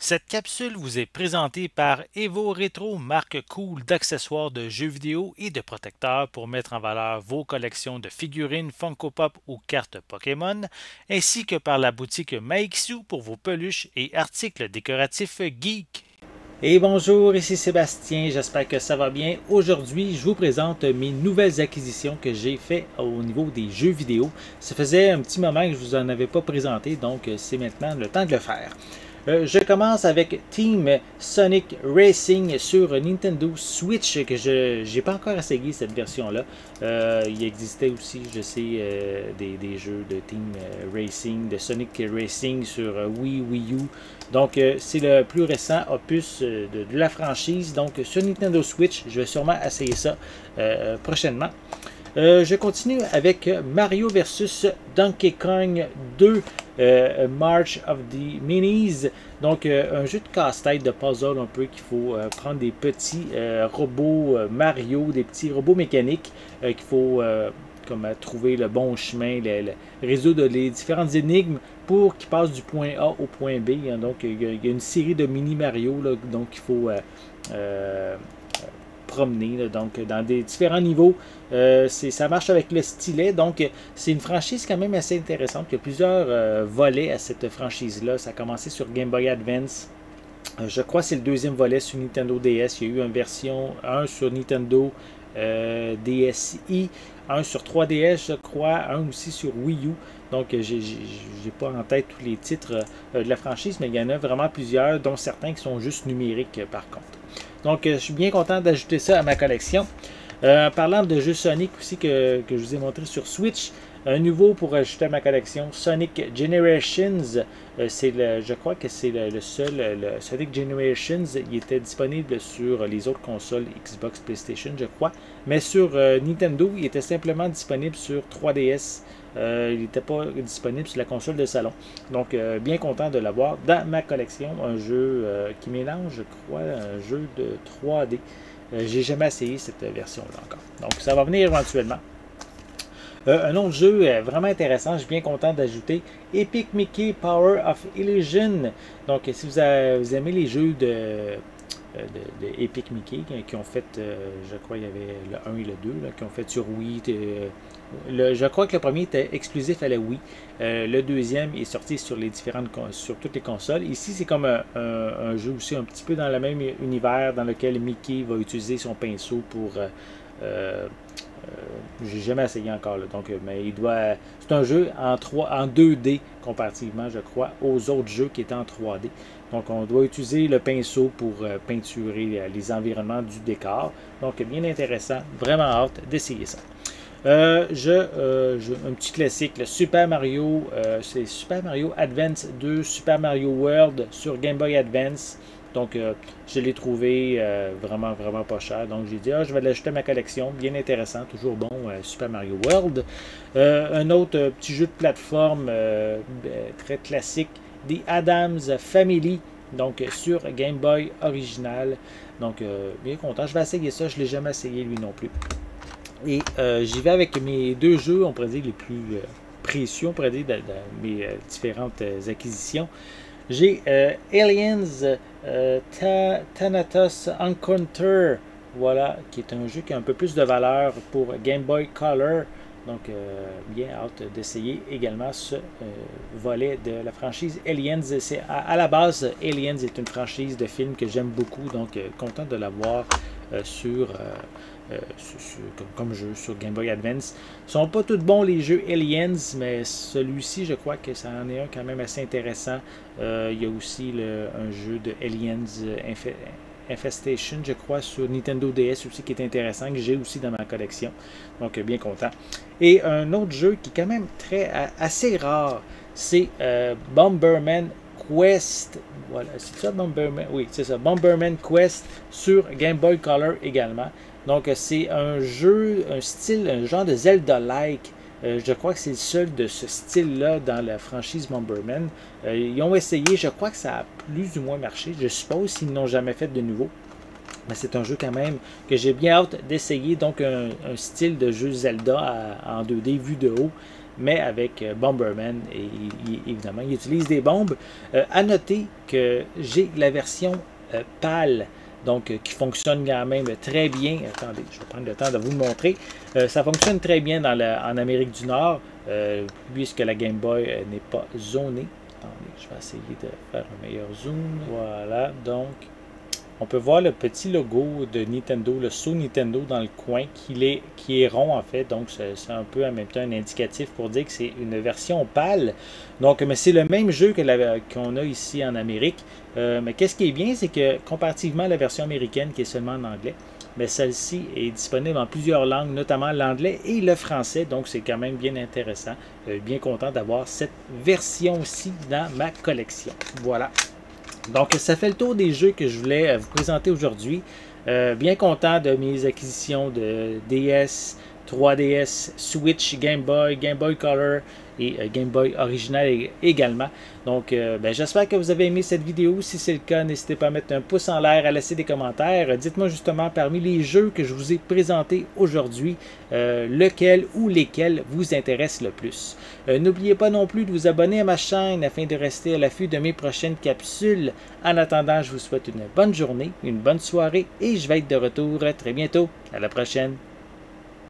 Cette capsule vous est présentée par Evo Retro, marque cool d'accessoires de jeux vidéo et de protecteurs pour mettre en valeur vos collections de figurines Funko Pop ou cartes Pokémon, ainsi que par la boutique Maixu pour vos peluches et articles décoratifs geek. Et bonjour, ici Sébastien, j'espère que ça va bien. Aujourd'hui, je vous présente mes nouvelles acquisitions que j'ai faites au niveau des jeux vidéo. Ça faisait un petit moment que je ne vous en avais pas présenté, donc c'est maintenant le temps de le faire. Je commence avec Team Sonic Racing sur Nintendo Switch, que je n'ai pas encore essayé cette version-là. Il existait aussi, je sais, des jeux de Team Racing, de Sonic Racing sur Wii U. Donc, c'est le plus récent opus de la franchise. Donc, sur Nintendo Switch, je vais sûrement essayer ça prochainement. Je continue avec Mario vs Donkey Kong 2 March of the Minis. Donc, un jeu de casse-tête, de puzzle un peu, qu'il faut prendre des petits robots Mario, des petits robots mécaniques qu'il faut comme trouver le bon chemin, résoudre les différentes énigmes pour qu'ils passent du point A au point B. Hein. Donc, il y a une série de mini Mario, là, donc il faut promener là, donc dans des différents niveaux. Ça marche avec le stylet, donc c'est une franchise quand même assez intéressante. Il y a plusieurs volets à cette franchise-là. Ça a commencé sur Game Boy Advance. Je crois que c'est le deuxième volet sur Nintendo DS. Il y a eu une version 1 sur Nintendo DSi, un sur 3DS, je crois, un aussi sur Wii U. Donc, j'ai pas en tête tous les titres de la franchise, mais il y en a vraiment plusieurs, dont certains qui sont juste numériques par contre. Donc, je suis bien content d'ajouter ça à ma collection. Parlant de jeux Sonic aussi que je vous ai montré sur Switch, un nouveau pour ajouter à ma collection, Sonic Generations. Je crois que c'est le seul, le Sonic Generations. Il était disponible sur les autres consoles Xbox, PlayStation, je crois. Mais sur Nintendo, il était simplement disponible sur 3DS. Il n'était pas disponible sur la console de salon. Donc, bien content de l'avoir dans ma collection. Un jeu qui mélange, je crois, un jeu de 3D. J'ai jamais essayé cette version-là encore. Donc, ça va venir éventuellement. Un autre jeu vraiment intéressant, je suis bien content d'ajouter Epic Mickey Power of Illusion. Donc, si vous aimez les jeux de Epic Mickey qui ont fait, je crois il y avait le 1 et le 2 là, qui ont fait sur Wii. Je crois que le premier était exclusif à la Wii. Le deuxième est sorti sur sur toutes les consoles. Ici, c'est comme un jeu aussi un petit peu dans le même univers dans lequel Mickey va utiliser son pinceau pour j'ai jamais essayé encore, là, donc, mais c'est un jeu en 2D comparativement, je crois, aux autres jeux qui étaient en 3D. Donc, on doit utiliser le pinceau pour peinturer les environnements du décor. Donc, bien intéressant. Vraiment hâte d'essayer ça. Un petit classique, le Super Mario, c'est Super Mario Advance 2, Super Mario World sur Game Boy Advance. Donc, je l'ai trouvé vraiment, vraiment pas cher. Donc, j'ai dit, je vais l'ajouter à ma collection. Bien intéressant, toujours bon, Super Mario World. Un autre petit jeu de plateforme très classique, The Addams Family. Donc, sur Game Boy original. Donc, bien content. Je vais essayer ça. Je ne l'ai jamais essayé, lui non plus. Et j'y vais avec mes deux jeux, on pourrait dire, les plus précieux, on pourrait dire, de mes différentes acquisitions. J'ai Aliens Thanatos Encounter, voilà, qui est un jeu qui a un peu plus de valeur pour Game Boy Color. Donc, bien hâte d'essayer également ce volet de la franchise Aliens. À la base, Aliens est une franchise de films que j'aime beaucoup, donc content de l'avoir comme jeu sur Game Boy Advance. Ils sont pas tous bons les jeux Aliens, mais celui-ci, je crois que ça en est un quand même assez intéressant. Il y a aussi un jeu de Aliens Infestation, je crois, sur Nintendo DS aussi qui est intéressant, que j'ai aussi dans ma collection. Donc, bien content. Et un autre jeu qui est quand même assez rare, c'est Bomberman Quest. Voilà, c'est ça, Bomberman? Oui, c'est ça, Bomberman Quest sur Game Boy Color également. Donc, c'est un jeu, un genre de Zelda-like. Je crois que c'est le seul de ce style-là dans la franchise Bomberman. Ils ont essayé, je crois que ça a plus ou moins marché. Je suppose s'ils n'ont jamais fait de nouveau. Mais c'est un jeu quand même que j'ai bien hâte d'essayer. Donc, un style de jeu Zelda en 2D vu de haut. mais avec Bomberman, et évidemment, il utilise des bombes. À noter que j'ai la version PAL, donc qui fonctionne quand même très bien. Attendez, je vais prendre le temps de vous le montrer. Ça fonctionne très bien en Amérique du Nord, puisque la Game Boy n'est pas zonée. Attendez, je vais essayer de faire un meilleur zoom. Voilà, donc on peut voir le petit logo de Nintendo, le sceau Nintendo dans le coin, qui est rond en fait, donc c'est un peu en même temps un indicatif pour dire que c'est une version pâle. Donc, mais c'est le même jeu qu'on a ici en Amérique. Mais qu'est-ce qui est bien, c'est que comparativement à la version américaine qui est seulement en anglais, mais celle-ci est disponible en plusieurs langues, notamment l'anglais et le français, donc c'est quand même bien intéressant. Bien content d'avoir cette version-ci dans ma collection. Voilà. Donc, ça fait le tour des jeux que je voulais vous présenter aujourd'hui. Bien content de mes acquisitions de DS, 3DS, Switch, Game Boy Color et Game Boy original également. Donc, j'espère que vous avez aimé cette vidéo. Si c'est le cas, n'hésitez pas à mettre un pouce en l'air, à laisser des commentaires. Dites-moi justement parmi les jeux que je vous ai présentés aujourd'hui, lequel ou lesquels vous intéressent le plus. N'oubliez pas non plus de vous abonner à ma chaîne afin de rester à l'affût de mes prochaines capsules. En attendant, je vous souhaite une bonne journée, une bonne soirée et je vais être de retour très bientôt. À la prochaine.